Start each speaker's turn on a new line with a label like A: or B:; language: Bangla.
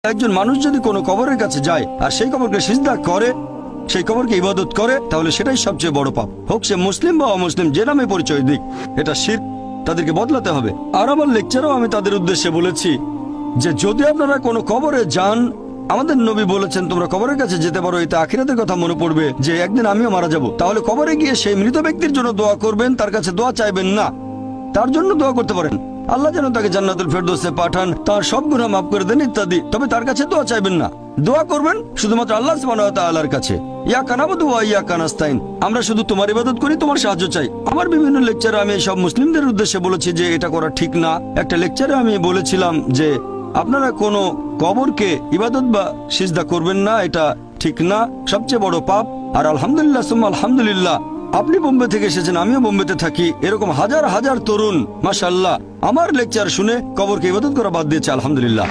A: একজন মানুষ যদি কোনো কবরের কাছে যায় আর সেই কবরকে সিজদা করে, সেই কবরকে ইবাদত করে, তাহলে সেটাই সবচেয়ে বড় পাপ। হোক সে মুসলিম বা অমুসলিম, যে নামে পরিচয় দিক, এটা শিরক। তাদেরকে বদলাতে হবে। আর আমার লেকচারেও আমি তাদের উদ্দেশ্যে বলেছি যে যদি আপনারা কোনো কবরে যান, আমাদের নবী বলেছেন তোমরা কবরের কাছে যেতে পারো, এতে আখিরাতের কথা মনে পড়বে যে একদিন আমিও মারা যাব। তাহলে কবরে গিয়ে সেই মৃত ব্যক্তির জন্য দোয়া করবেন, তার কাছে দোয়া চাইবেন না, তার জন্য দোয়া করতে পারেন আল্লাহ যেন তাকে জান্নাতুল ফেরদৌসে পাঠান, তার সব গুনাহ মাফ করে দেন ইত্যাদি। তবে তার কাছে দোয়া চাইবেন না, দোয়া করবেন শুধুমাত্র আল্লাহ সুবহানাহু ওয়া তাআলার কাছে। ইয়াকা নাবুদু ওয়া ইয়াকা নাস্তাইন, আমরা শুধু তোমার ইবাদত করি, তোমার সাহায্য চাই। আমার বিভিন্ন লেকচারে আমি সব মুসলিমদের উদ্দেশ্যে বলেছি যে এটা করা ঠিক না। একটা লেকচারে আমি বলেছিলাম যে আপনারা কোনো কবরকে ইবাদত বা সিজদা করবেন না, এটা ঠিক না, সবচেয়ে বড় পাপ। আর আলহামদুলিল্লাহ সুম্মা আলহামদুলিল্লাহ, আপনি বোম্বে থেকে এসেছেন, আমিও বোম্বেতে থাকি, এরকম হাজার হাজার তরুণ মাশাআল্লাহ আমার লেকচার শুনে কবরকে ইবাদত করা বাদ দিয়েছে, আলহামদুলিল্লাহ।